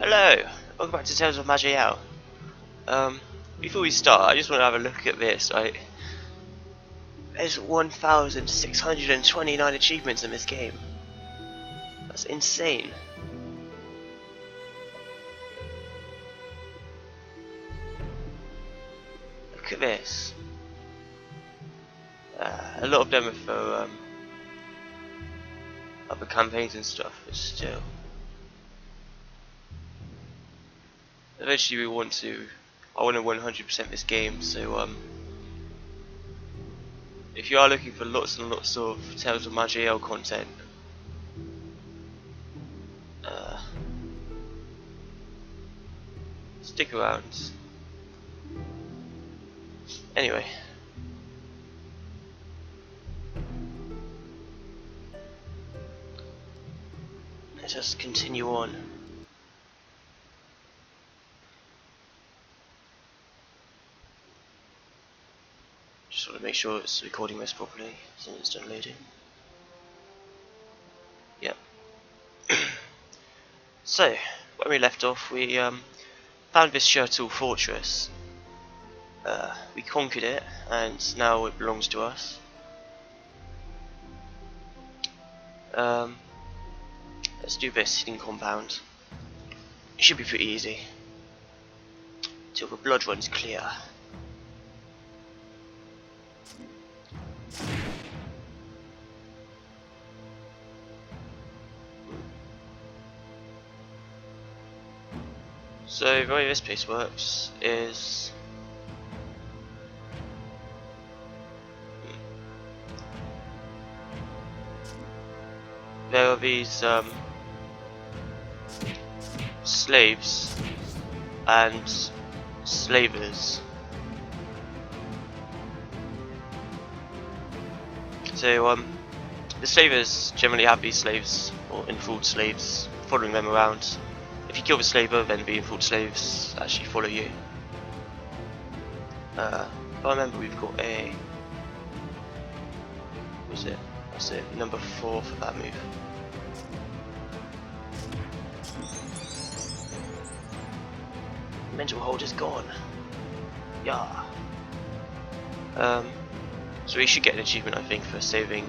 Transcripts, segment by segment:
Hello, welcome back to Tales of Maj'Eyal. Before we start, I just want to have a look at this. Right, there's 1,629 achievements in this game. That's insane. Look at this. A lot of them are for other campaigns and stuff, but still. Eventually I want to 100% this game, so if you are looking for lots and lots of Tales of Maj'Eyal content, stick around. Anyway, let us continue on. Just want to make sure it's recording this properly since it's done loading. Yep. So, when we left off, we found this Shirtle fortress. We conquered it, and now it belongs to us. Let's do this hidden compound. It should be pretty easy till the blood runs clear. So the way this place works is there are these slaves and slavers. So the slavers generally have these slaves or enthralled slaves following them around. If you kill the slaver, then the enthralled slaves actually follow you. If I remember, we've got a what's it? Number 4 for that move. Mental hold is gone. Yeah. So we should get an achievement, I think, for saving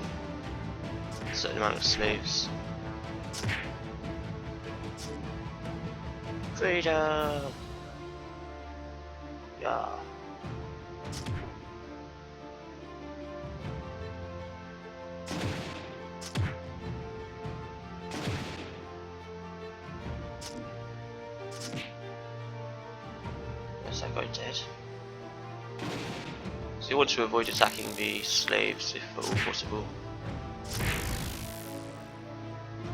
a certain amount of slaves. Freedom! Yeah. Yes, that guy dead. So you want to avoid attacking the slaves if at all possible.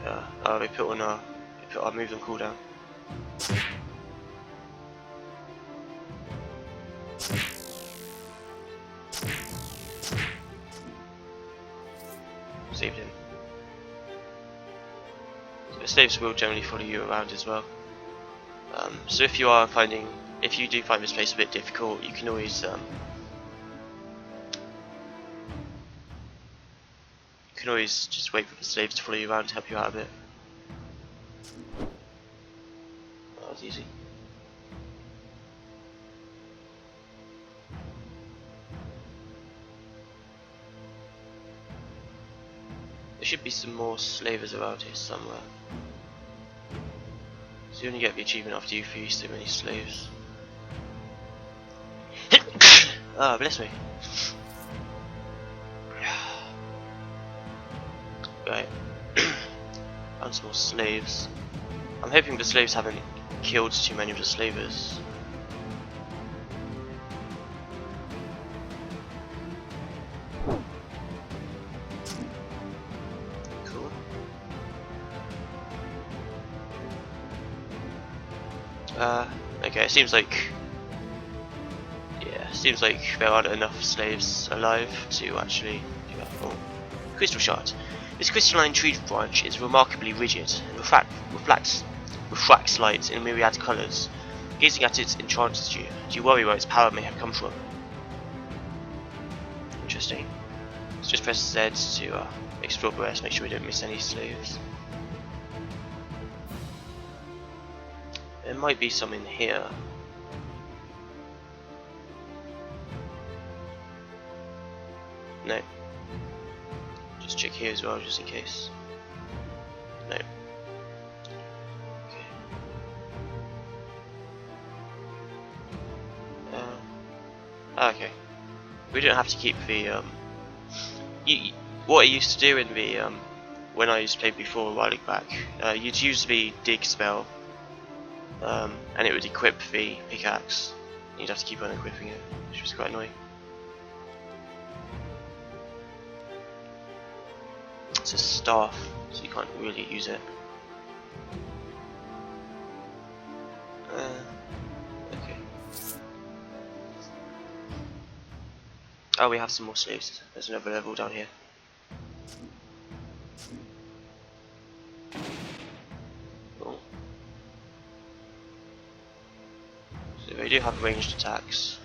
Yeah, they put our move on cooldown. Saved him. The slaves will generally follow you around as well. So if you do find this place a bit difficult, you can always just wait for the slaves to follow you around to help you out a bit. That was easy. There should be some more slavers around here somewhere. So you only get the achievement after you free so many slaves. Ah, bless me. Right. Found some more slaves. I'm hoping the slaves haven't killed too many of the slavers. Cool. Okay, it seems like there aren't enough slaves alive to actually do that. Oh. Crystal shard. This crystalline tree branch is remarkably rigid and refracts light in myriad colours. Gazing at it entrances you. Do you worry where its power may have come from? Interesting. Let's just press Z to explore the rest, make sure we don't miss any slaves. There might be some in here. No. Just check here as well, just in case. No. Okay. Okay. We don't have to keep the what I used to do in the when I used to play before a while back, you'd use the dig spell, and it would equip the pickaxe. You'd have to keep on equipping it, which was quite annoying. It's a staff, so you can't really use it. Okay. Oh, we have some more slaves. There's another level down here. Cool. So they do have ranged attacks.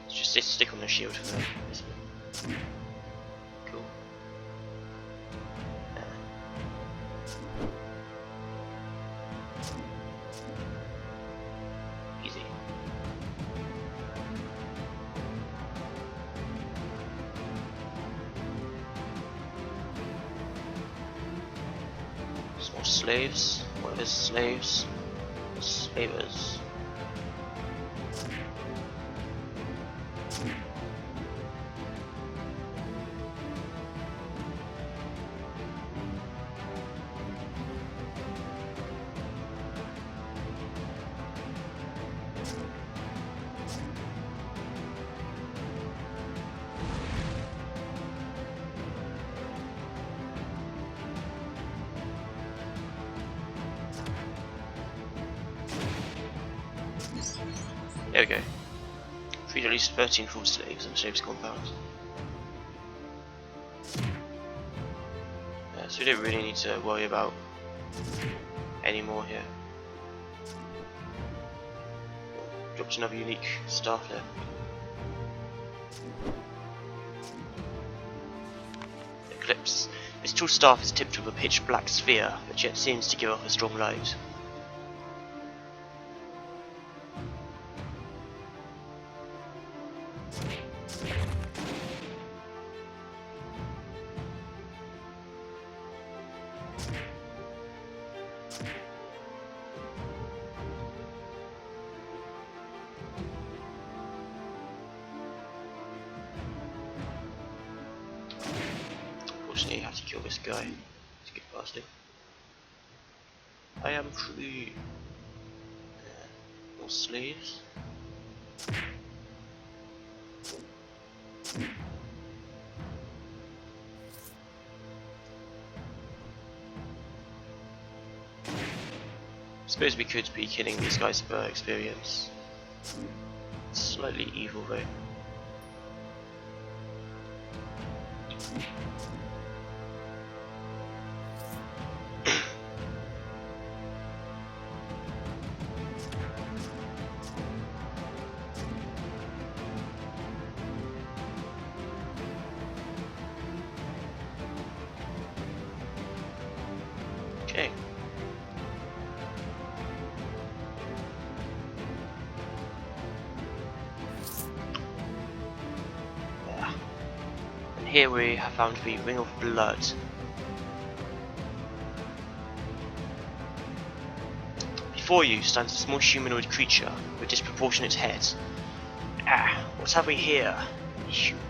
Let's just stick on the shield for this one. Cool. Easy. Some more slaves. What is slaves? Slavers. There we go. Freed at least 13 full slaves and slaves compound. So we don't really need to worry about any more here. Dropped another unique staff there. Eclipse. This tall staff is tipped with a pitch black sphere, but yet seems to give off a strong light. Unfortunately, you have to kill this guy to get past him. I am free. More slaves. I suppose we could be killing these guys for experience. It's slightly evil though. Okay. Yeah. And here we have found the Ring of Blood. Before you stands a small humanoid creature with disproportionate head. Ah, what have we here? Human.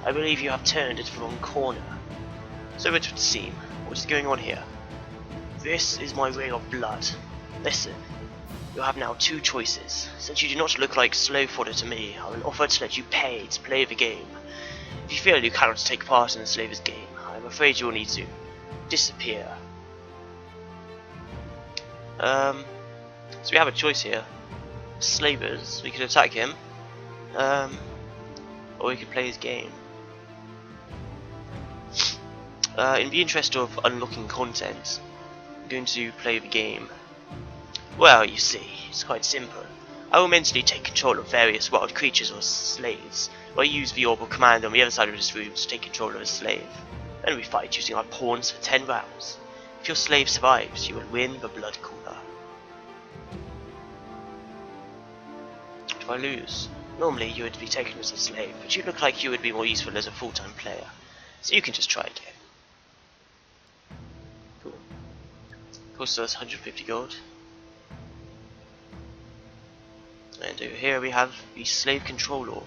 I believe you have turned into the wrong corner. So it would seem. What is going on here? This is my Ring of Blood. Listen, you have now two choices. Since you do not look like slave fodder to me, I will offer to let you pay to play the game. If you feel you cannot take part in the slaver's game, I am afraid you will need to disappear. So we have a choice here. Slavers, we could attack him, or we could play his game. In the interest of unlocking content, I'm going to play the game. Well, you see, it's quite simple. I will mentally take control of various wild creatures or slaves, I use the orbital command on the other side of this room to take control of a slave. Then we fight using our pawns for 10 rounds. If your slave survives, you will win the blood cooler. If I lose, normally you would be taken as a slave, but you look like you would be more useful as a full-time player, so you can just try again. Cool. Cost us 150 gold. And over here we have the slave control orb.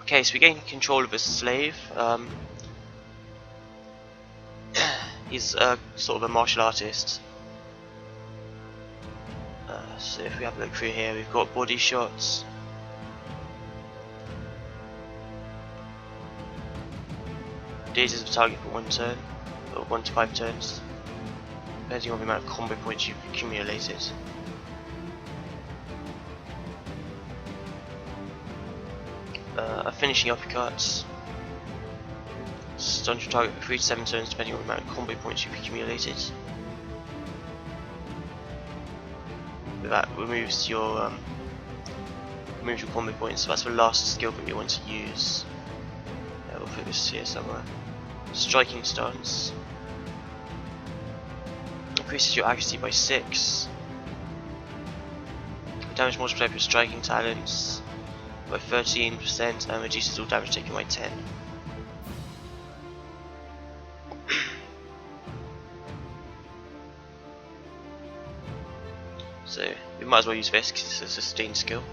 Okay, so we gain control of a slave. He's sort of a martial artist. So if we have a look through here, we've got body shots. Dazes the target for 1 turn, or 1 to 5 turns, depending on the amount of combo points you've accumulated. A finishing uppercut. Stuns your target for 3 to 7 turns, depending on the amount of combo points you've accumulated. That removes your combo points. So that's the last skill that you want to use. Yeah, we'll put this here somewhere. Striking stance increases your accuracy by 6. Damage multiplier for striking talents by 13% and reduces all damage taken by 10. So we might as well use this because it's a sustained skill.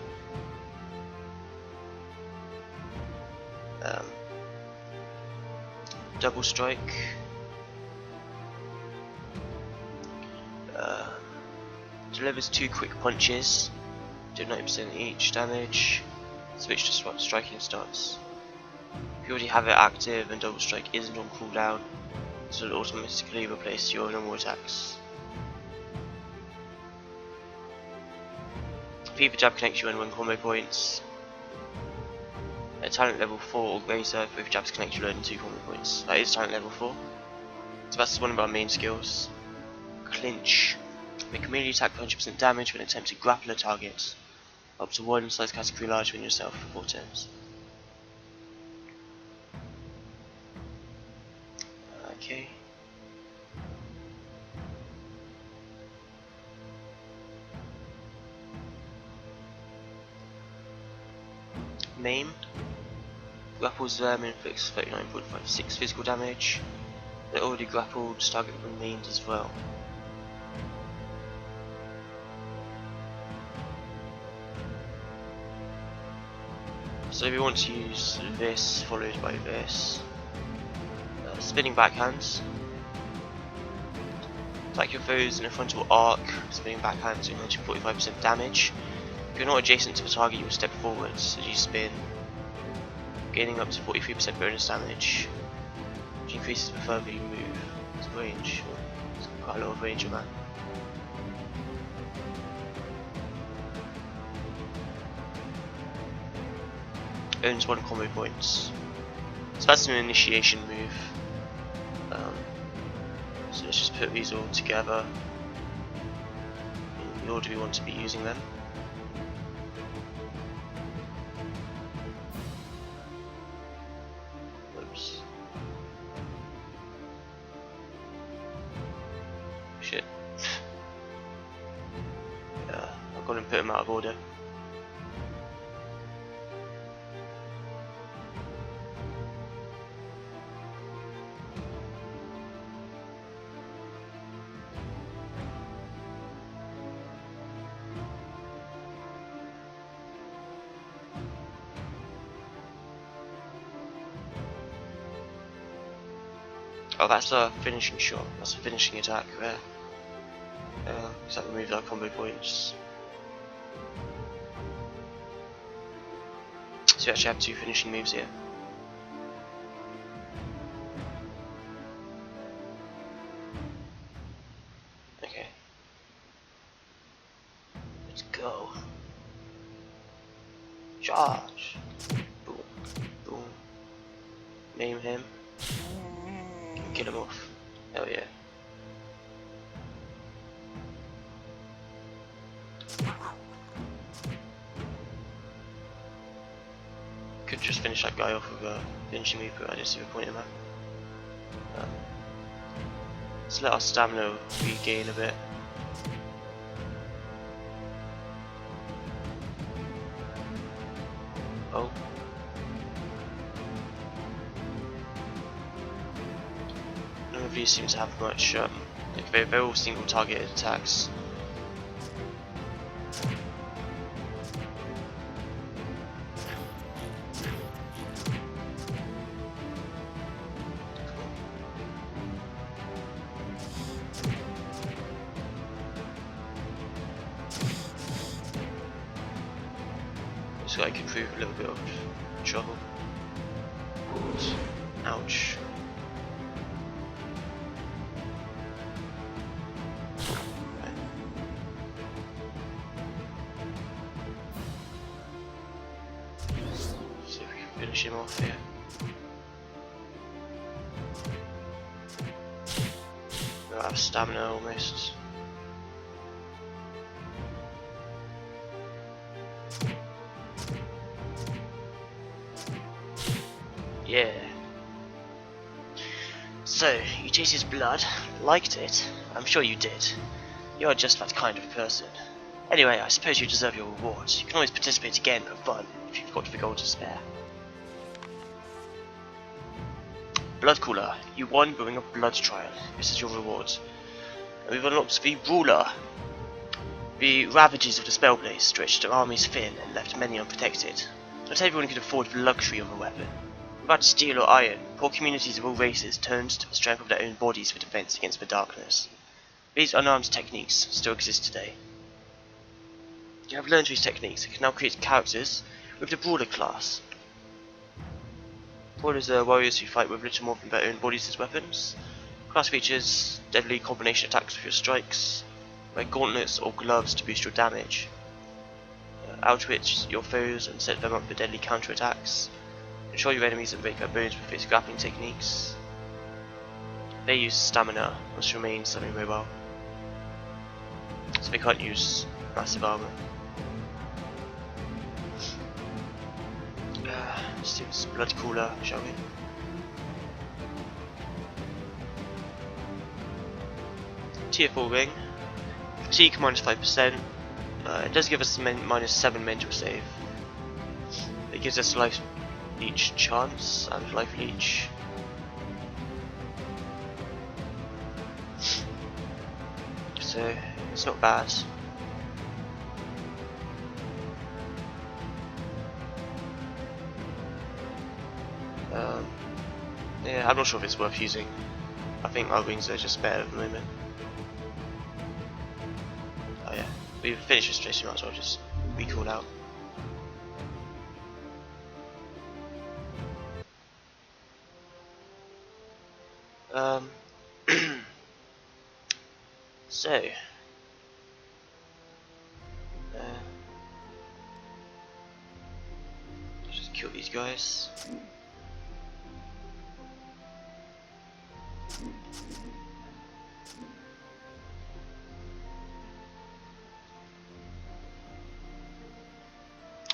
Double strike. Delivers 2 quick punches, do 90% each damage. Switch to striking stance. If you already have it active and double strike isn't on cooldown, this will automatically replace your normal attacks. Fever Jab connects you and 1 combo points. At talent level 4 or greater, Fever Jabs connect you and 2 combo points. That is talent level 4. So that's one of our main skills. Clinch. Make a melee attack for 100% damage when attempt to grapple a target. Up to 1 size category larger than yourself for 4 turns. Okay. Maim. Grapples them, inflicts 39.56 physical damage. They're already grappled, target remains as well. So we want to use this followed by this. Spinning backhands. Attack your foes in a frontal arc, spinning backhands doing 145% damage. If you're not adjacent to the target, you will step forwards as you spin, gaining up to 43% bonus damage, which increases the further you move. It's range. It's quite a lot of range on that. Earns 1 combo points. So that's an initiation move. So let's just put these all together in the order we want to be using them. Oops. Shit. Yeah, I've gone and put them out of order. Oh, that's a finishing shot. That's a finishing attack there. Because that removes our combo points. So we actually have 2 finishing moves here. Okay. Let's go. Charge. Boom. Boom. Name him. Kill him off. Hell yeah. could just finish that guy off with a finishing move, but I didn't see the point in that. Let's let our stamina regain a bit. Oh. None of these seem to have much, they're all single targeted attacks. This guy could prove a little bit of trouble. Ouch. Right. See if we can finish him off here. We're out of stamina almost. Yeah. So, you tasted his blood, liked it? I'm sure you did. You're just that kind of person. Anyway, I suppose you deserve your rewards. You can always participate again for fun, if you've got the gold to spare. Blood Cooler, you won during a blood trial. This is your reward. And we've unlocked the Ruler. The ravages of the Spellblaze stretched their armies thin and left many unprotected. Not everyone could afford the luxury of a weapon. Without steel or iron, poor communities of all races turned to the strength of their own bodies for defense against the darkness. These unarmed techniques still exist today. You have learned these techniques and can now create characters with the Brawler class. Brawlers are warriors who fight with little more than their own bodies as weapons. Class features deadly combination attacks with your strikes, wear gauntlets or gloves to boost your damage. Outwit your foes and set them up for deadly counter attacks. Control your enemies and break their bones with its grappling techniques. They use stamina, must remain semi-mobile, so they can't use massive armor. Let's do this Blood Cooler, shall we? Tier 4 ring. Fatigue minus 5%. It does give us minus 7 mental save. It gives us life leech chance and life leech. So it's not bad. Yeah, I'm not sure if it's worth using. I think our wings are just better at the moment. Oh yeah, we've finished this station, might as well just recall out. So let's just kill these guys.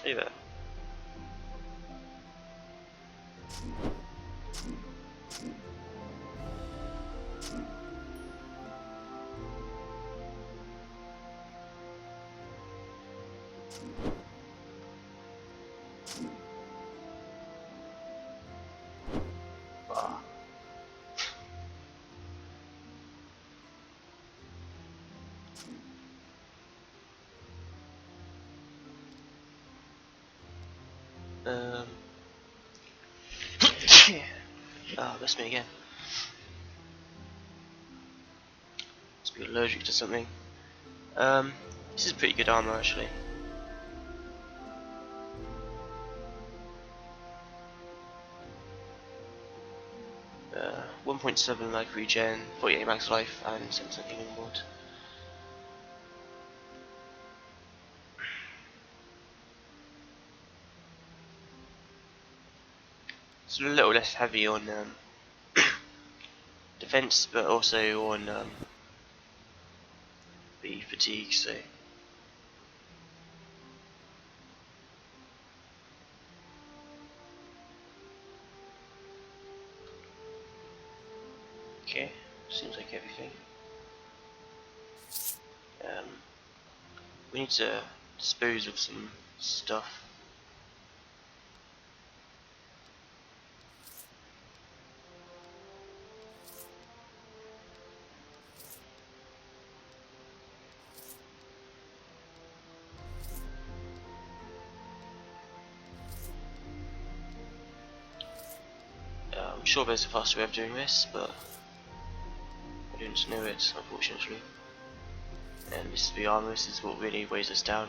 Hey there. Ah. Oh, that's me again. Must be allergic to something. This is pretty good armor actually. 1.7 life regen, 48 max life, and 7% healing ward. It's a little less heavy on defense, but also on the fatigue. So Okay, seems like everything. We need to dispose of some stuff. I'm sure there's a faster way of doing this, but I don't know it, unfortunately. And this is the armor, this is what really weighs us down.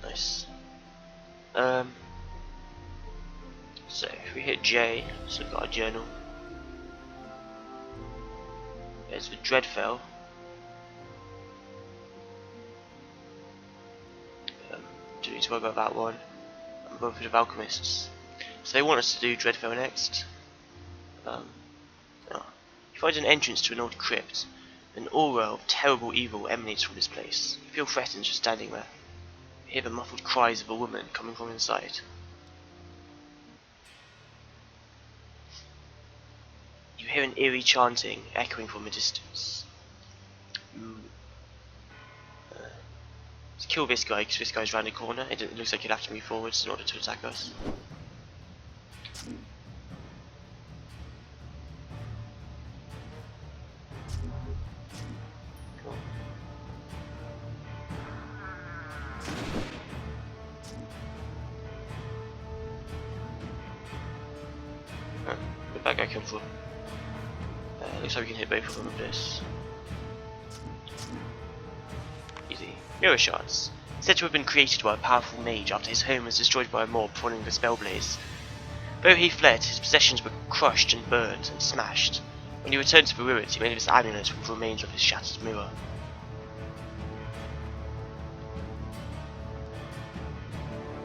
Nice. So if we hit J, let's look at our journal. There's the Dreadfell. Don't need to worry about that one. I'm going for the Alchemists. So they want us to do Dreadfell next. You find an entrance to an old crypt. An aura of terrible evil emanates from this place. You feel threatened just standing there. You hear the muffled cries of a woman coming from inside. You hear an eerie chanting echoing from a distance. Let's kill this guy because this guy's round the corner. It looks like he'll have to move forwards in order to attack us. Cool. Where'd that guy come from? Looks like we can hit both of them with this. Easy. Mirror shards. Said to have been created by a powerful mage after his home was destroyed by a mob following the spell blaze. Though he fled, his possessions were crushed and burned and smashed. When he returned to the ruins, he made this amulet from the remains of his shattered mirror.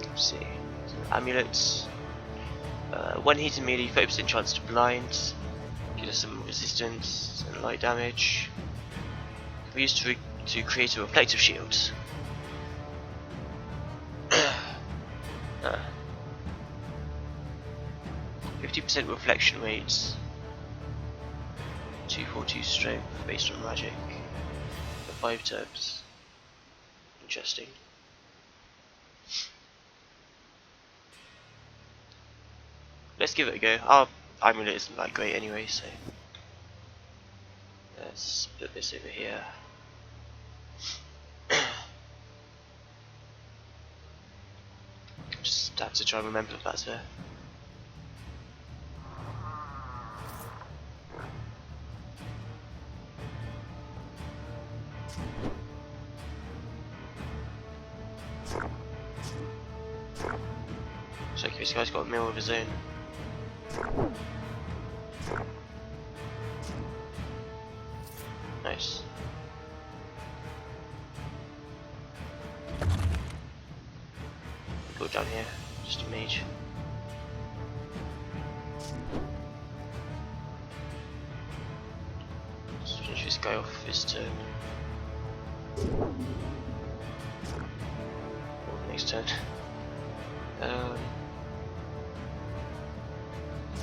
Let's see. Amulets. When heated, merely 30% chance to blind. Give us some resistance and light damage. We used to create a reflective shield. 50% reflection rates. 242 strength based on magic. For 5 turns. Interesting. Let's give it a go. Our amulet isn't that great anyway, so let's put this over here. Just have to try and remember if that's there. So okay, this guy's got a mirror of his own. Nice. Go down here, just a mage. Let's finish this guy off this turn. Or next turn.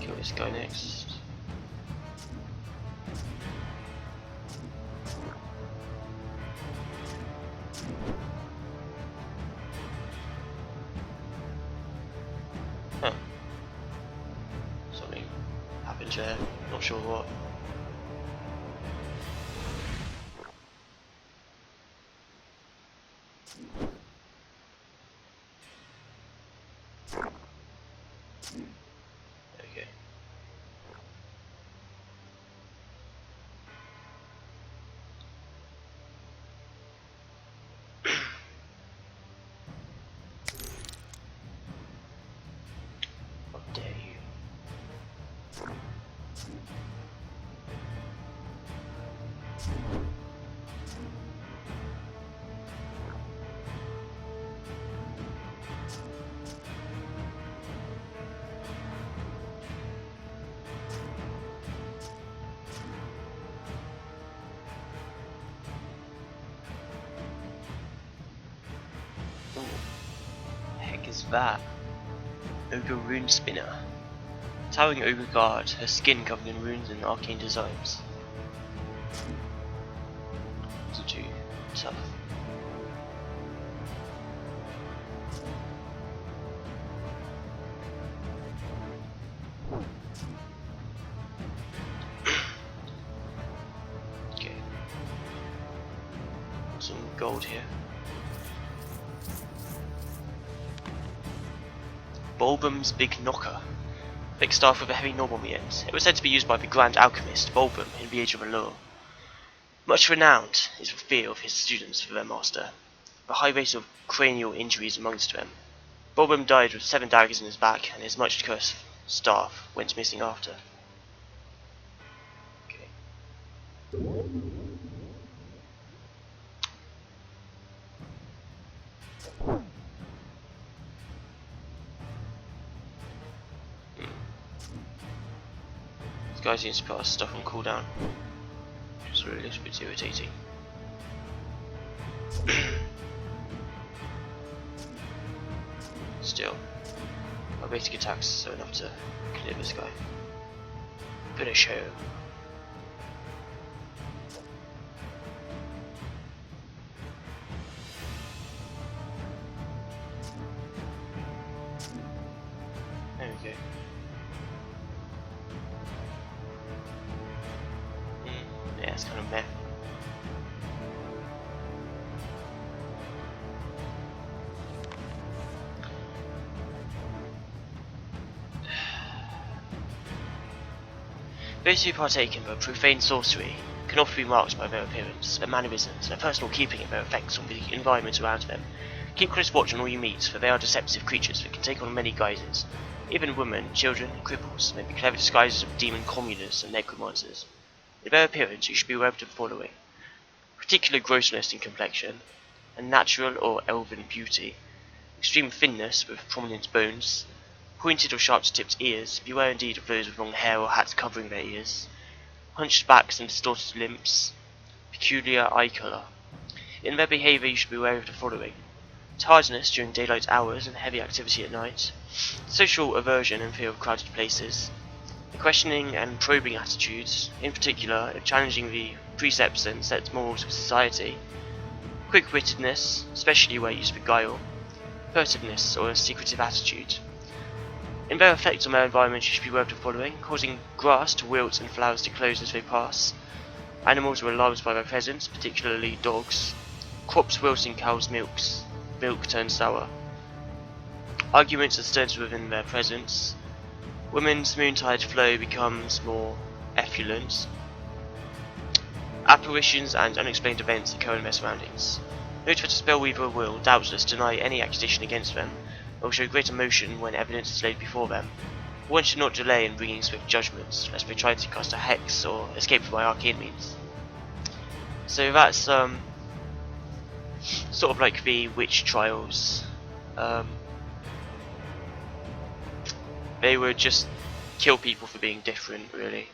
Kill this guy next. Huh. Something happened there, not sure what. Okay. How dare you? Heck is that? Ogre Rune Spinner. Towering over guard, her skin covered in runes and arcane designs. It's too tough. Okay. Some gold here. Bulbum's Big Knocker. Big staff with a heavy knob on the end. It was said to be used by the Grand Alchemist, Bulbum, in the Age of Allure. Much renowned is the fear of his students for their master. The high rate of cranial injuries amongst them. Bulbum died with 7 daggers in his back, and his much cursed staff went missing after. Okay. This guy seems to put our stuff on cooldown. It's a little bit irritating. Still, our basic attacks are enough to clear this guy. Finish him. There we go. Yeah, it's kind of meh. Those who partake in the profane sorcery can often be marked by their appearance, their mannerisms, and their personal keeping and their effects on the environment around them. Keep close watch on all you meet, for they are deceptive creatures that can take on many guises. Even women, children, and cripples may be clever disguises of demon communers and necromancers. In their appearance, you should be aware of the following: particular grossness in complexion, unnatural or elven beauty, extreme thinness with prominent bones, pointed or sharp-tipped ears. Beware indeed of those with long hair or hats covering their ears, hunched backs and distorted limbs, peculiar eye colour. In their behaviour, you should be aware of the following: tardiness during daylight hours and heavy activity at night, social aversion and fear of crowded places, the questioning and probing attitudes, in particular of challenging the precepts and set morals of society, quick-wittedness, especially where used for guile, furtiveness or a secretive attitude. In their effects on their environment, you should be aware of the following: causing grass to wilt and flowers to close as they pass. Animals are alarmed by their presence, particularly dogs. Crops wilting, cows' milk turns sour. Arguments are stirred within their presence. Women's moontide flow becomes more effluent. Apparitions and unexplained events occur in their surroundings. Note that a spellweaver will doubtless deny any accusation against them, or show great emotion when evidence is laid before them. One should not delay in bringing swift judgments, lest they try to cast a hex or escape by arcane means. So that's sort of like the witch trials. They would just kill people for being different, really,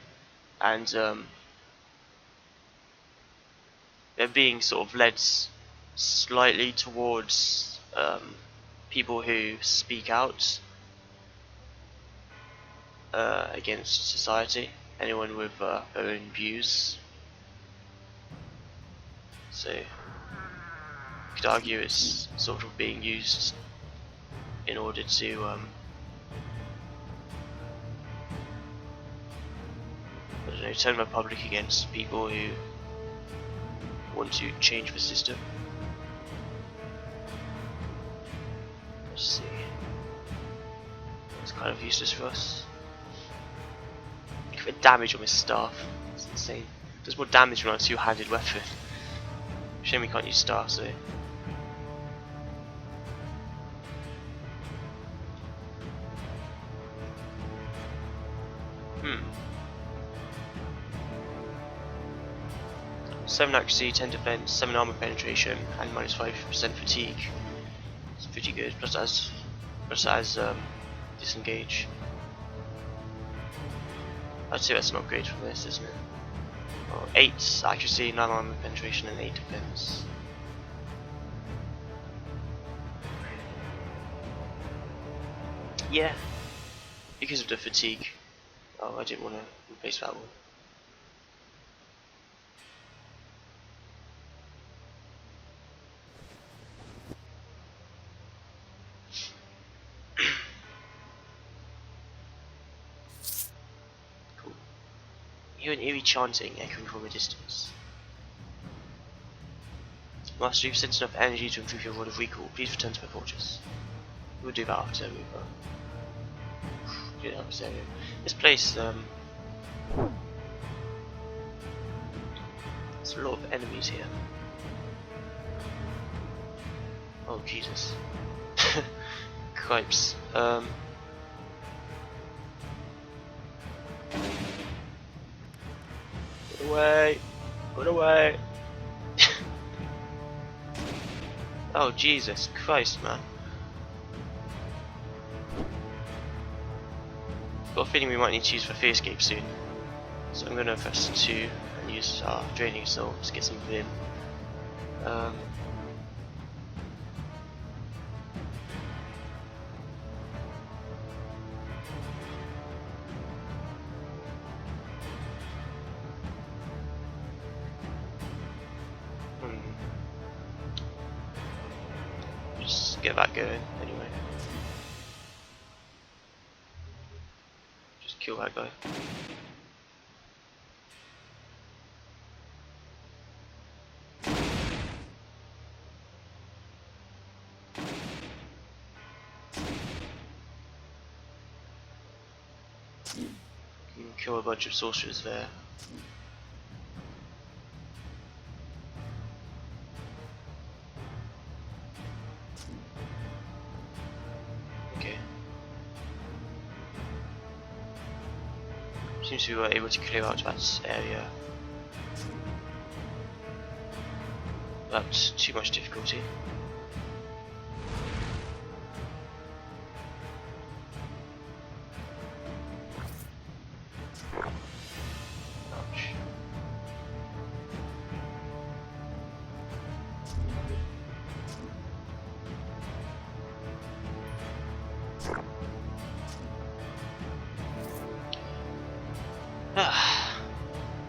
and they're being sort of led slightly towards people who speak out against society, anyone with their own views. So you could argue it's sort of being used in order to I don't know, turn the public against people who want to change the system. Let's see. It's kind of useless for us. Look at the damage on his staff. It's insane. It does more damage on a two-handed weapon. Shame we can't use staffs though. 7 accuracy, 10 defense, 7 armor penetration, and -5% fatigue. It's pretty good. Plus as disengage. I'd say that's an upgrade from this, isn't it? Oh, 8 accuracy, 9 armor penetration, and 8 defense. Yeah, because of the fatigue. Oh, I didn't want to replace that one. Cool. You hear an eerie chanting echoing from a distance. Master, you've sent enough energy to improve your rod of recall. Please return to my fortress. We'll do that after we get out of this area. This place, there's a lot of enemies here. Oh Jesus. Cripes. Get away! Get away! Oh Jesus Christ, man. Got a feeling we might need to use for fear escape soon. So I'm gonna press 2 and use our draining soul to get some vim. Just get that going anyway. Just kill that guy. Kill a bunch of sorcerers there. Okay. Seems we were able to clear out that area without too much difficulty.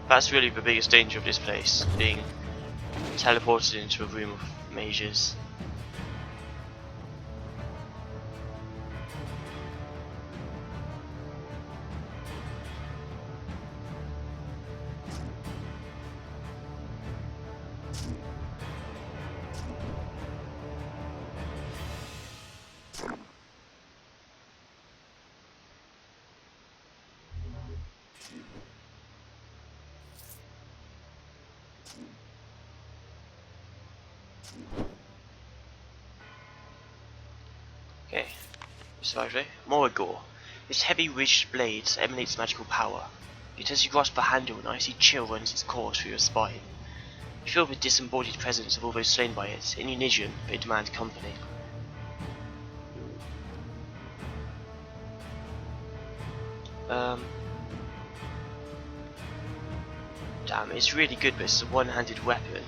That's really the biggest danger of this place, being teleported into a room of mages. Okay, survived it. Moragor. This heavy ridged blade emanates magical power. Yet as you grasp the handle, an icy chill runs its course through your spine. You feel the disembodied presence of all those slain by it. In unison, they demand company. Damn, it's really good, but it's a one-handed weapon.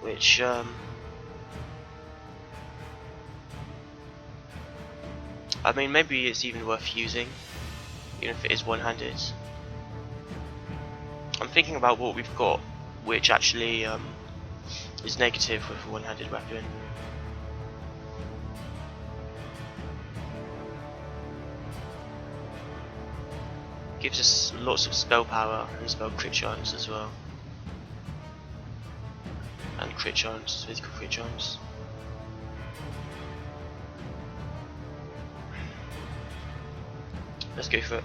Which, I mean, maybe it's even worth using, even if it is one-handed. I'm thinking about what we've got, which actually is negative with a one-handed weapon. Gives us lots of spell power and spell crit chance as well. And crit chance, physical crit chance. Let's go for it.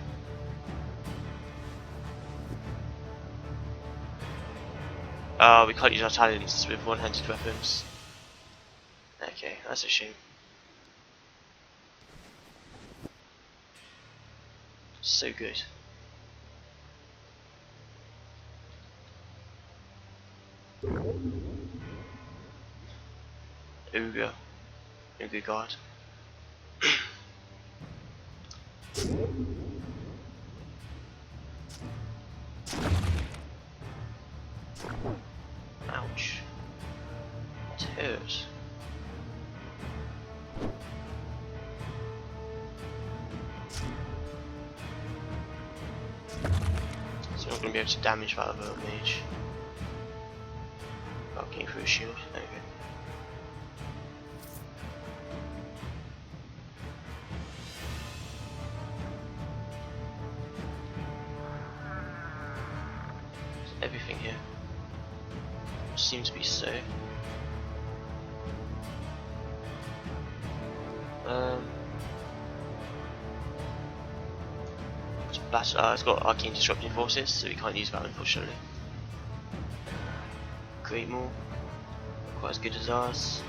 We can't use our talents with one-handed weapons. Okay, that's a shame. So good. Ogre guard. Ouch. It hurts. going to be able to damage that other mage. Without getting through a shield. There we go. There's everything here. Seems to be so. It's got arcane disrupting forces, so we can't use that unfortunately. Great Maul, quite as good as ours.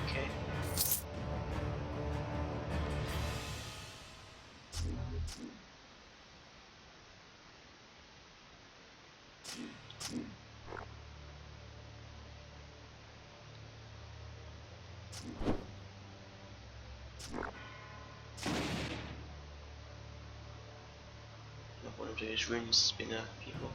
Okay. One of those rune spinner people.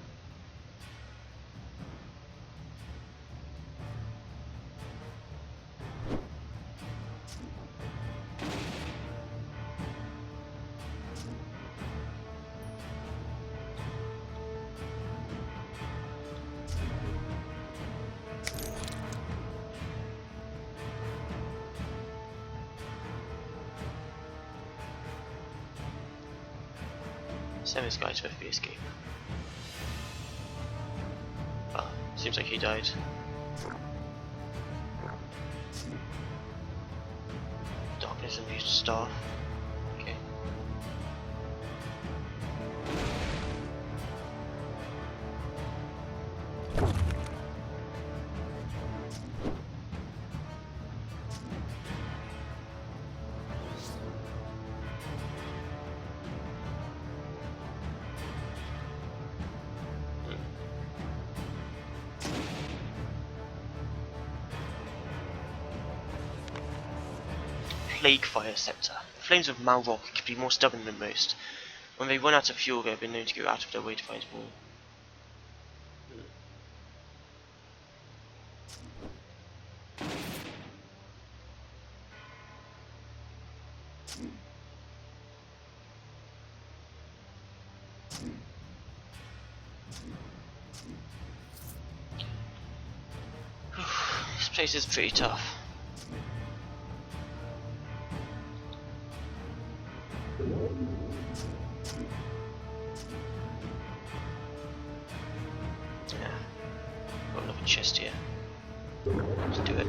Send this guy to FB escape. Ah, seems like he died. Darkness and used staff. Okay. Plague Fire Scepter. The flames of Malrock can be more stubborn than most. When they run out of fuel, they have been known to go out of their way to find more. This place is pretty tough. Yeah, got another chest here. Let's do it.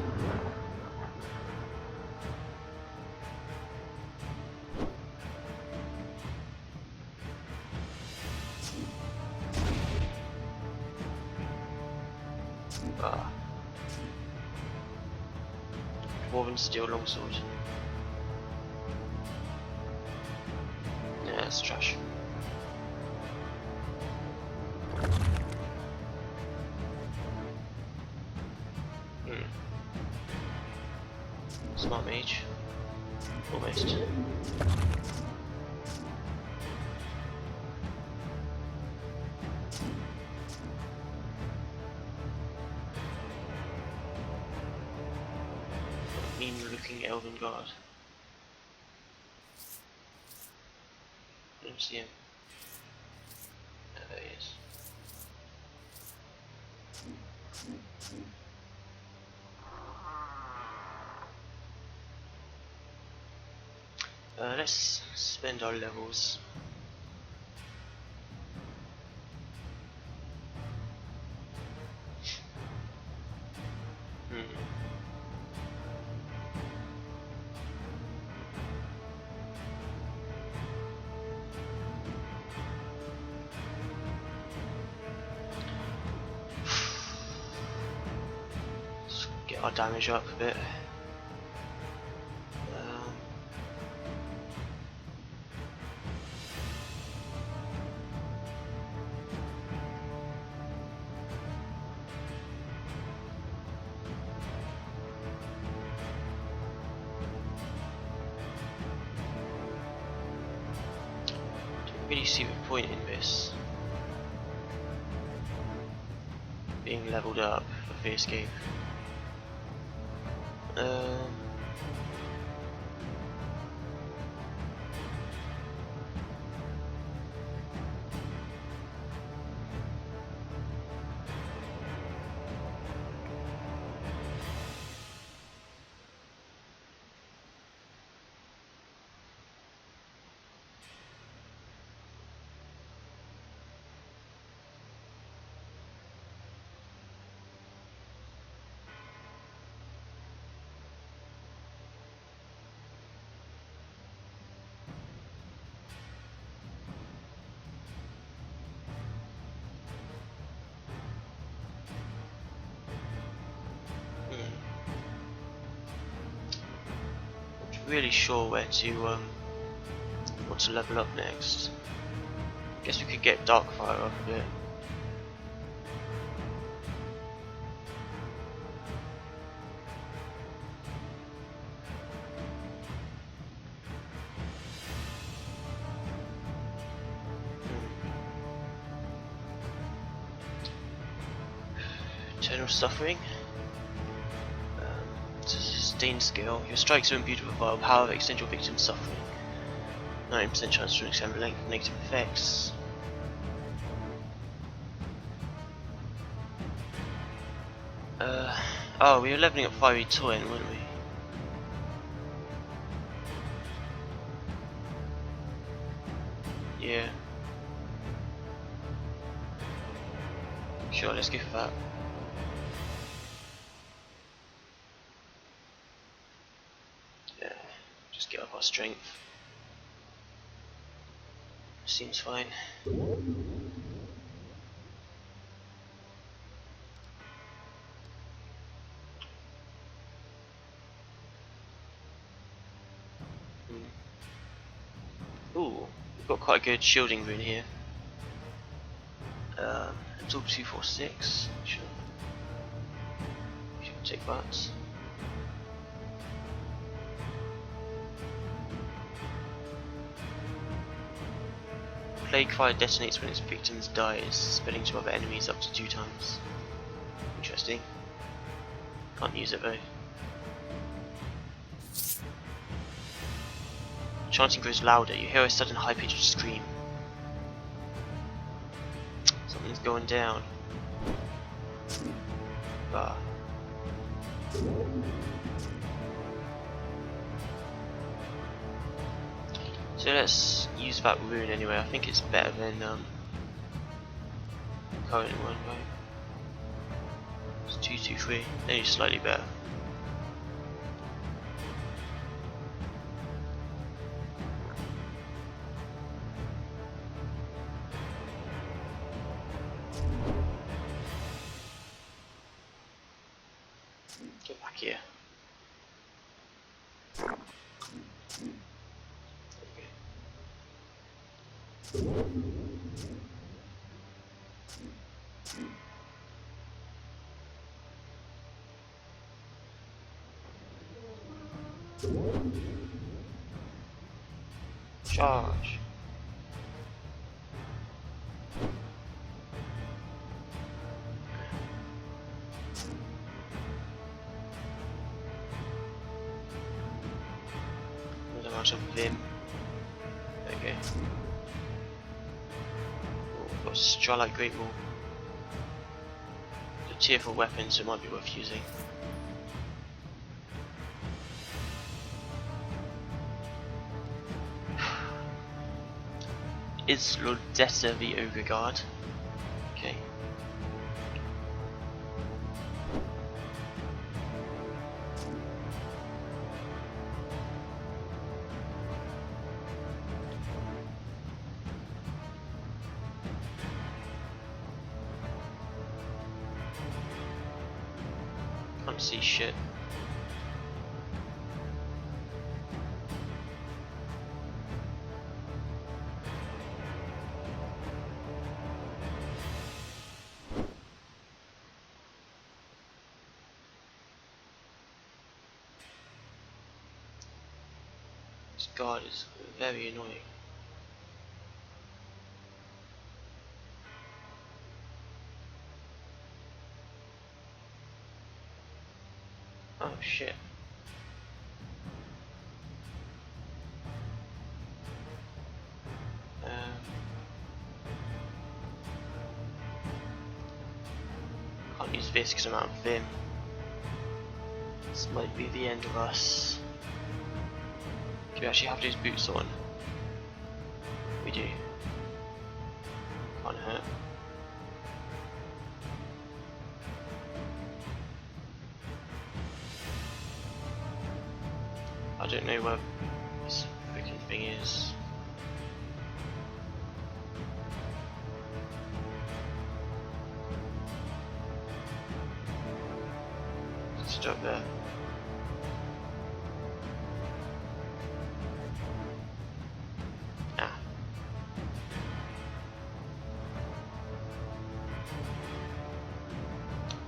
Ah. Dwarven steel longsword. Yeah, that's trash. Smart mage. Almost. Mean looking elven guard. Don't see him. There he is. Let's spend our levels. Let's get our damage up a bit. Really see the point in this being leveled up for the escape. Um, Not really sure where to what to level up next. Guess we could get Darkfire up a bit. Eternal Suffering. It's a sustained skill. Your strikes are imbued with a vial power that extend your victim's suffering. 9% chance to extend the length of negative effects. Oh, we were leveling up Fiery Twin, weren't we? Yeah. Sure, let's go for that. Yeah, just get up our strength. Seems fine. Ooh, we've got quite a good shielding rune here. Absorb 246. Sure. Should take that. Plague Fire detonates when its victims dies, spreading to other enemies up to 2 times. Interesting. Can't use it though. Chanting grows louder. You hear a sudden high-pitched scream. Something's going down. Ah. So let's use that rune anyway. I think it's better than current one, right? It's 223. Only slightly better. Get back here. Charge. Another amount of Vim. Okay. Oh, we've got Starlight Great Wall. It's a tier 4 weapon, so it might be worth using. Is Lordetta the Ogre Guard? Okay. Can't see shit. This guard is very annoying. Oh shit. use this because I'm out of vim. This might be the end of us. Do we actually have those boots on? We do. Can't hurt. I don't know where this freaking thing is. It's up there. Ah.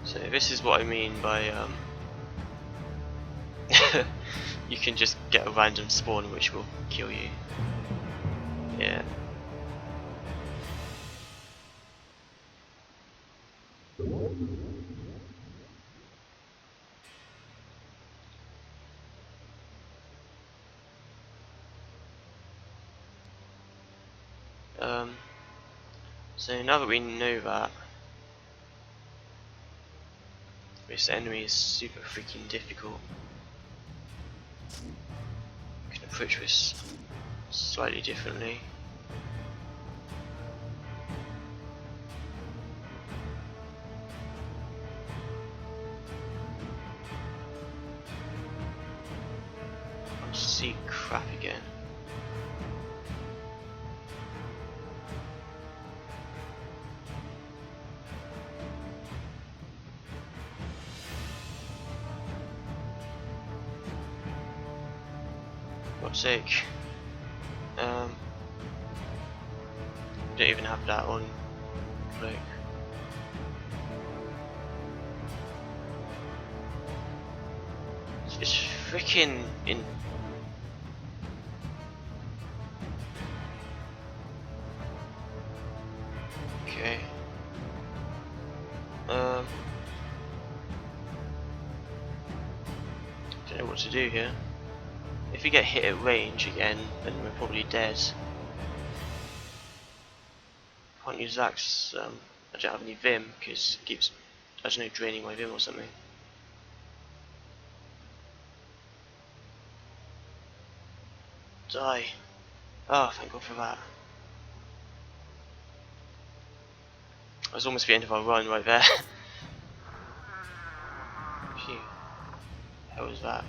So this is what I mean by you can just get a random spawn which will kill you. Yeah. So now that we know that this enemy is super freaking difficult, we can approach this slightly differently. I'll see crap again. God's sake. Don't even have that on. Like, it's freaking in. Okay. Don't know what to do here. If we get hit at range again, then we're probably dead. Can't use Axe. I don't have any Vim because it keeps, I don't know, draining my Vim or something. Die. Oh, thank God for that. That was almost the end of our run right there. Phew. How was that?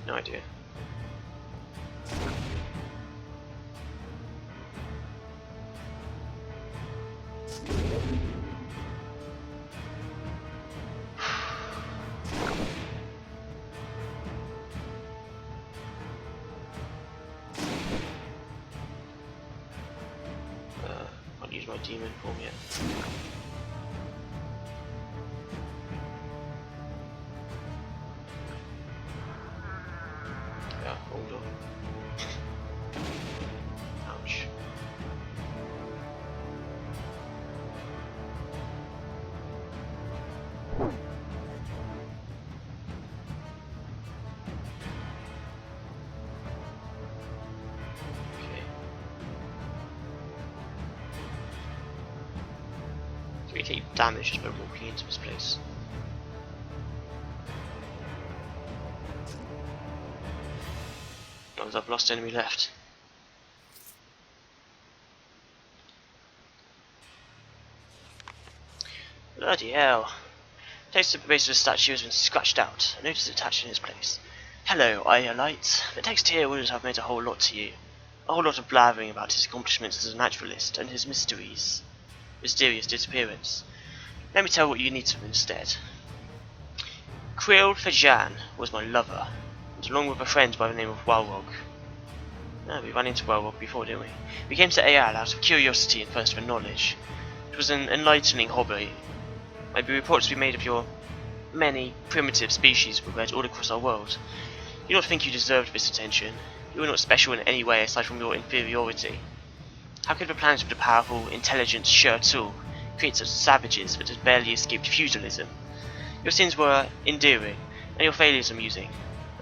No idea. Can't use my demon form yet. Hold on. Ouch. Okay. So we take damage just by walking into this place. I've lost enemy left. Bloody hell. Text at the base of the statue has been scratched out. A note is attached in its place. Hello, Iolite. The text here would have meant a whole lot to you. A whole lot of blathering about his accomplishments as a naturalist and his mysterious disappearance. Let me tell what you need to instead. Kriel Fajan was my lover, and along with a friend by the name of Walrog. No, we ran into Walrog before, didn't we? We came to Maj'Eyal out of curiosity and thirst for knowledge. It was an enlightening hobby. Maybe reports we made of your many primitive species were read all across our world. You do not think you deserved this attention. You were not special in any way aside from your inferiority. How could the planet with the powerful, intelligent Shirtul create such savages that had barely escaped feudalism? Your sins were endearing, and your failures amusing.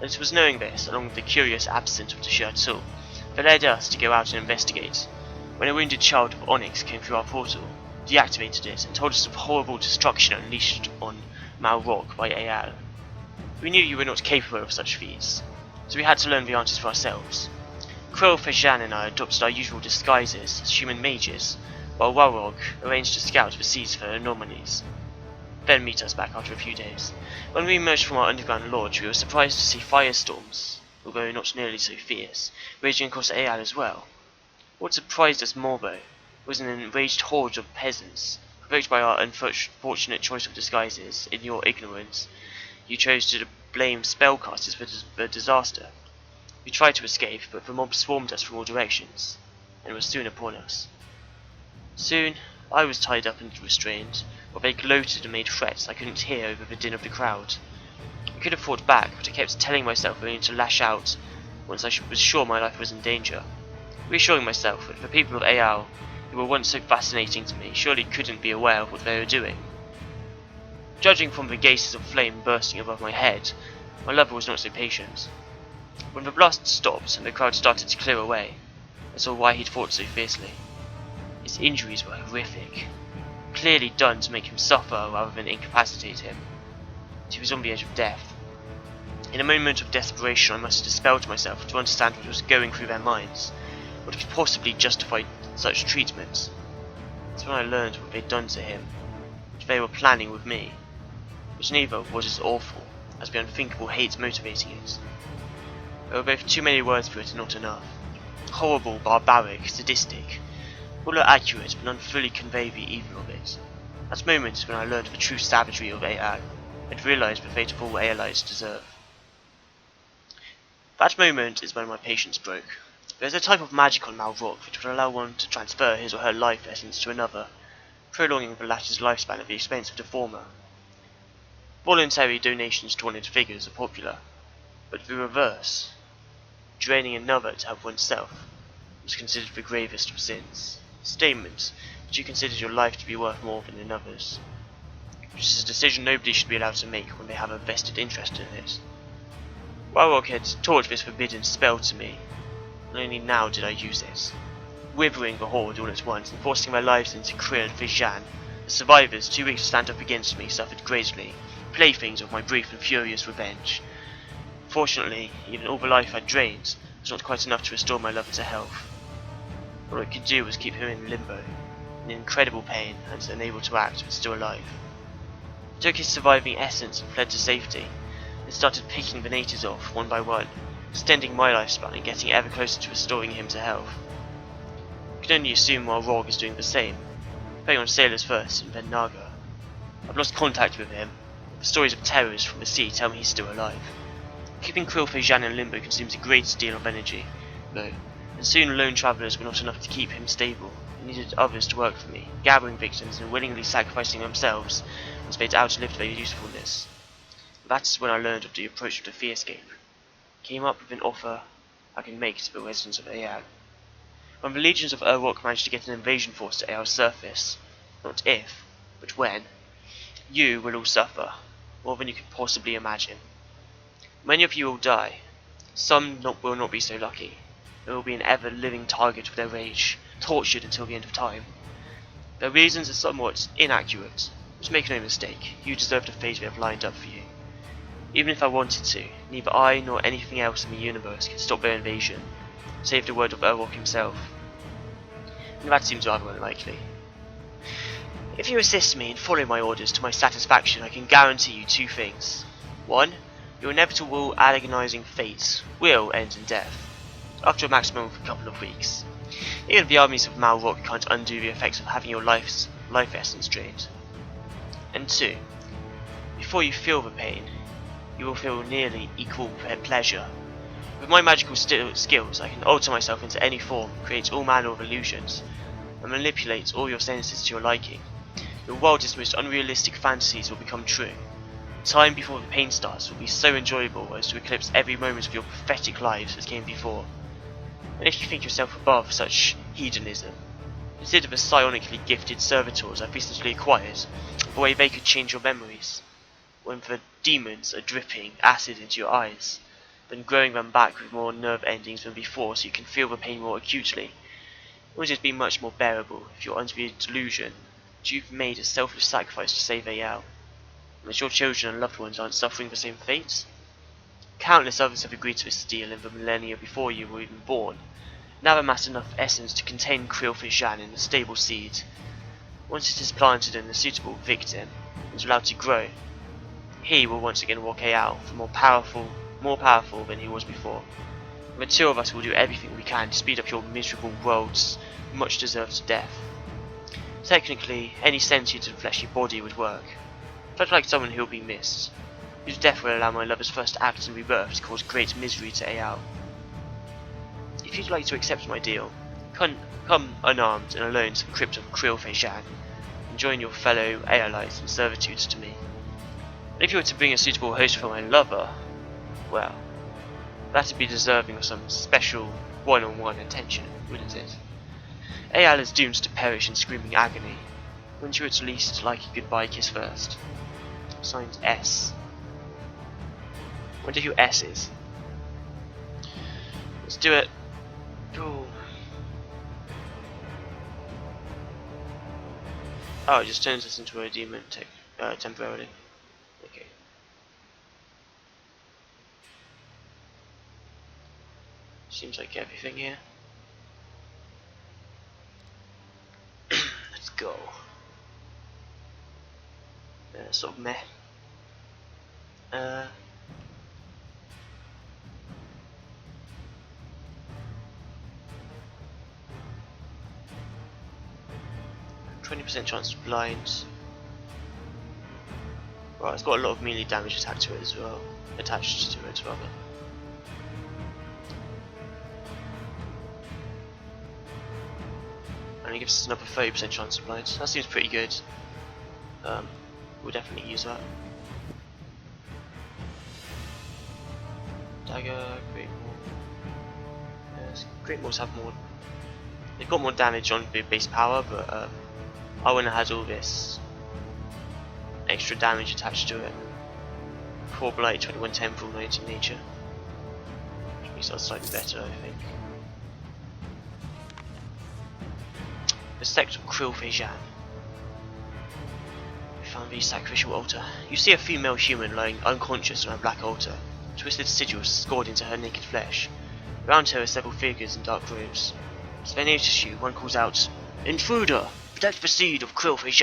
And it was knowing this, along with the curious absence of the Shirtul, that led us to go out and investigate. When a wounded child of Onyx came through our portal, deactivated it and told us of horrible destruction unleashed on Rock by Maj'Eyal. We knew you were not capable of such feats, so we had to learn the answers for ourselves. Quill, Fejan and I adopted our usual disguises as human mages, while Warog arranged to scout the seas for anomalies, then meet us back after a few days. When we emerged from our underground lodge, we were surprised to see firestorms, although not nearly so fierce, raging across Maj'Eyal as well. What surprised us more, though, was an enraged horde of peasants, provoked by our unfortunate choice of disguises. In your ignorance, you chose to blame spellcasters for the disaster. We tried to escape, but the mob swarmed us from all directions, and was soon upon us. Soon, I was tied up and restrained, while they gloated and made threats I couldn't hear over the din of the crowd. I could have fought back, but I kept telling myself I needed to lash out once I was sure my life was in danger, reassuring myself that the people of Maj'Eyal, who were once so fascinating to me, surely couldn't be aware of what they were doing. Judging from the gases of flame bursting above my head, my lover was not so patient. When the blast stopped and the crowd started to clear away, I saw why he'd fought so fiercely. His injuries were horrific, clearly done to make him suffer rather than incapacitate him. He was on the edge of death. In a moment of desperation, I must have dispelled myself to understand what was going through their minds, what could possibly justify such treatment. That's when I learned what they'd done to him, what they were planning with me, which neither was as awful as the unthinkable hate motivating it. There were both too many words for it and not enough. Horrible, barbaric, sadistic. All are accurate, but none fully convey the evil of it. That moment is when I learned the true savagery of Maj'Eyal, and realised the fate of all Maj'Eyalites deserve. That moment is when my patience broke. There is a type of magic on Rock which would allow one to transfer his or her life essence to another, prolonging the latter's lifespan at the expense of the former. Voluntary donations to honoured figures are popular, but the reverse, draining another to help oneself, was considered the gravest of sins. Statement that you considered your life to be worth more than another's, which is a decision nobody should be allowed to make when they have a vested interest in it. Warog had taught this forbidden spell to me, and only now did I use it, withering the horde all at once and forcing their lives into Krill and Fejan. The survivors, too weak to stand up against me, suffered greatly, playthings of my brief and furious revenge. Fortunately, even all the life I'd drained was not quite enough to restore my lover to health. All I could do was keep him in limbo, in incredible pain and unable to act but still alive. I took his surviving essence and fled to safety, and started picking the natives off one by one, extending my lifespan and getting ever closer to restoring him to health. I can only assume Rog is doing the same, preying on sailors first and then Naga. I've lost contact with him, but the stories of terrors from the sea tell me he's still alive. Keeping Krill Fejan in limbo consumes a great deal of energy, though, and soon lone travellers were not enough to keep him stable. He needed others to work for me, gathering victims and willingly sacrificing themselves once they'd outlived their usefulness. That's when I learned of the approach of the Fee Escape. Came up with an offer I can make to the residents of Maj'Eyal. When the legions of Urrock managed to get an invasion force to Maj'Eyal's surface, not if, but when, you will all suffer, more than you could possibly imagine. Many of you will die. Some will not be so lucky. There will be an ever-living target of their rage, tortured until the end of time. Their reasons are somewhat inaccurate, but make no mistake, you deserve the fate we have lined up for you. Even if I wanted to, neither I nor anything else in the universe can stop their invasion, save the word of Urrock himself. And that seems rather unlikely. If you assist me and follow my orders to my satisfaction, I can guarantee you two things. One, your inevitable agonizing fate will end in death, after a maximum of a couple of weeks. Even the armies of Rock can't undo the effects of having your life essence drained. And two, before you feel the pain, you will feel nearly equal pleasure. With my magical skills, I can alter myself into any form, create all manner of illusions, and manipulate all your senses to your liking. Your wildest, most unrealistic fantasies will become true. Time before the pain starts will be so enjoyable as to eclipse every moment of your pathetic lives that came before. And if you think yourself above such hedonism, consider the psionically gifted servitors I've recently acquired, the way they could change your memories, when the demons are dripping acid into your eyes, then growing them back with more nerve endings than before so you can feel the pain more acutely. Wouldn't it be much more bearable if you're under the delusion You've made a selfless sacrifice to save Maj'Eyal, and as your children and loved ones aren't suffering the same fate. Countless others have agreed to this deal in the millennia before you were even born. Now amassed enough essence to contain Krillfish in a stable seed. Once it is planted in a suitable victim and is allowed to grow, he will once again walk out for more powerful than he was before. And the two of us will do everything we can to speed up your miserable world's much deserved death. Technically, any sentient and fleshy body would work, but like someone who will be missed, whose death will allow my lover's first act in rebirth to cause great misery to Maj'Eyal. If you'd like to accept my deal, come unarmed and alone to the crypt of Krillfish and join your fellow Maj'Eyalites in servitude to me. And if you were to bring a suitable host for my lover, well, that'd be deserving of some special one-on-one attention, wouldn't it? Maj'Eyal is doomed to perish in screaming agony. Wouldn't you at least like a goodbye kiss first? Signed S. Wonder who S is. Let's do it. Cool. Oh, it just turns us into a demon temporarily. Okay. Seems like everything here. Let's go. Sort of meh. 20% chance to blind. Right, it's got a lot of melee damage attached to it as well. And it gives us another 30% chance to blind. That seems pretty good. We'll definitely use that. Dagger, Great Maul. Yes, Great Mauls have more. They've got more damage on the base power, but I wouldn't have had all this extra damage attached to it. 4 Blight, 21 Temporal, 19 Nature. Which makes that slightly better, I think. The sect of Krillfish. We found the sacrificial altar. You see a female human lying unconscious on a black altar, twisted sigils scored into her naked flesh. Around her are several figures in dark robes. As they notice you, one calls out, "Intruder! Protect the seed of Krillfish."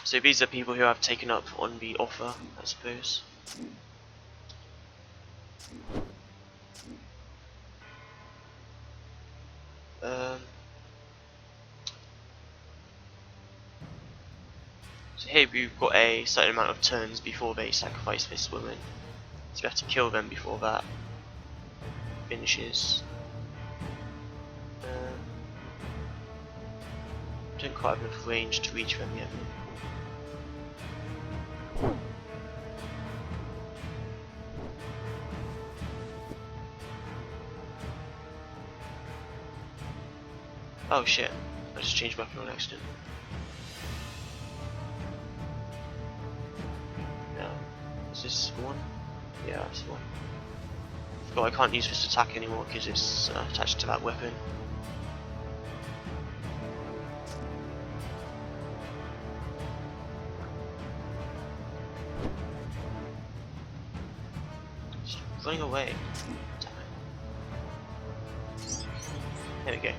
So these are people who have taken up on the offer, I suppose. So here we've got a certain amount of turns before they sacrifice this woman. So we have to kill them before that finishes. Don't quite have enough range to reach them yet. Oh shit, I just changed weapon on accident. Yeah, is this one? Yeah, it's one. But I can't use this attack anymore because it's attached to that weapon. It's running away. Damn it. There we go.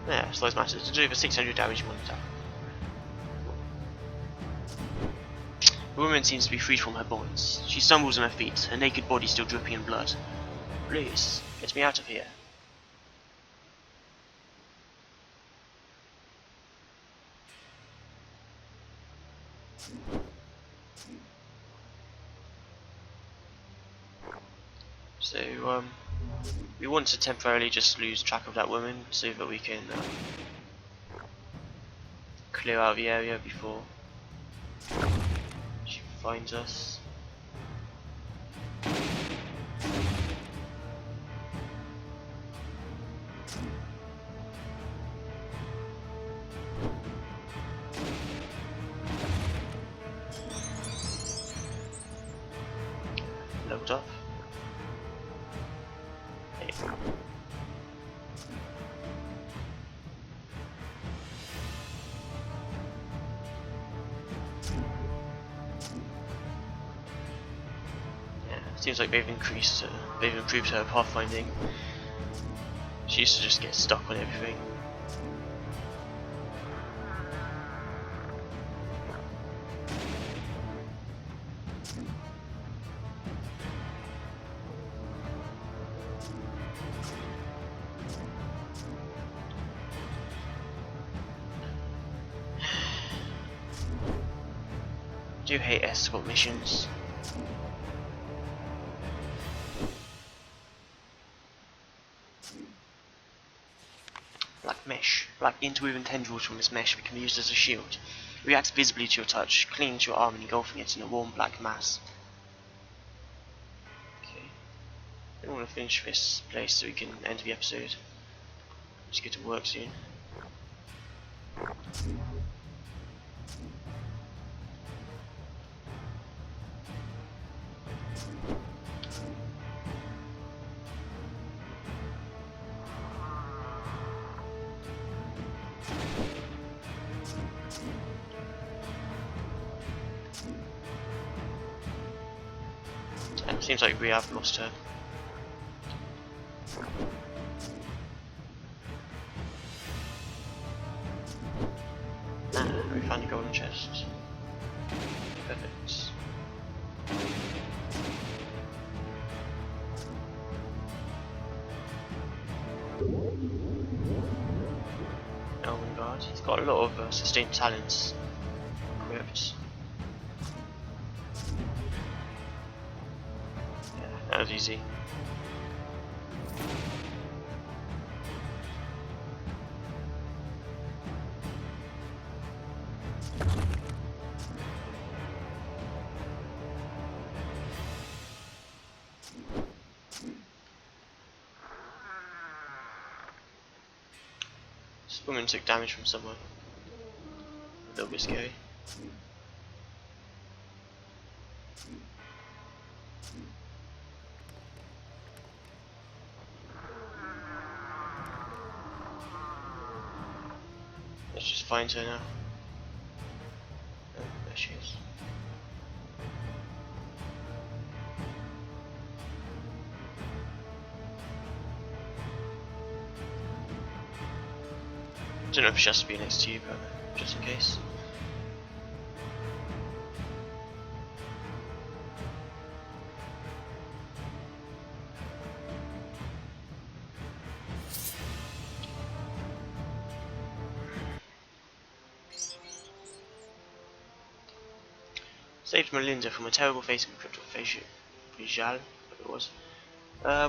Yeah, slows matters. To do over 600 damage in one attack. The woman seems to be freed from her bonds. She stumbles on her feet, her naked body still dripping in blood. Please, get me out of here. So, we want to temporarily just lose track of that woman so that we can clear out the area before she finds us. Leveled up. Seems like they've improved her pathfinding. She used to just get stuck on everything. I do hate escort missions. Black mesh. Black interwoven tendrils from this mesh can be used as a shield. It reacts visibly to your touch, clinging to your arm and engulfing it in a warm black mass. Okay. I don't want to finish this place so we can end the episode. Just get to work soon. Seems like we have lost her. We found a golden chest. Perfect. Elven Guard. He's got a lot of sustained talents equipped. That was easy. This woman took damage from someone. A little bit scary. Let's just find her now. Oh, there she is. I don't know if she has to be next to you, but just in case. Saved Melinda from a terrible fate in crypto Maj'Eyal, it was.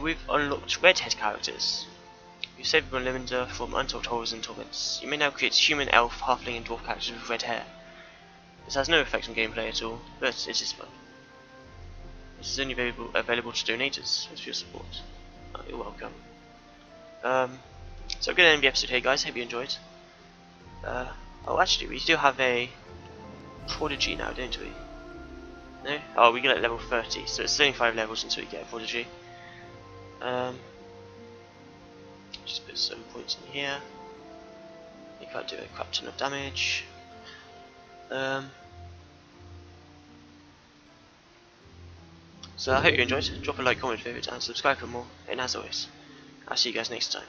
We've unlocked redhead characters. You saved Melinda from untold horrors and torments. You may now create human, elf, halfling and dwarf characters with red hair. This has no effect on gameplay at all, but it is fun. This is only available to donators. Thanks for your support. You're welcome. So I'm going to end the episode here, guys. Hope you enjoyed. Oh, actually, we do have a prodigy now, don't we? No? Oh, we get at level 30, so it's only 5 levels until we get a prodigy. Just put some points in here. If I do a crap ton of damage. So I hope you enjoyed. Drop a like, comment, favourite, and subscribe for more. And as always, I'll see you guys next time.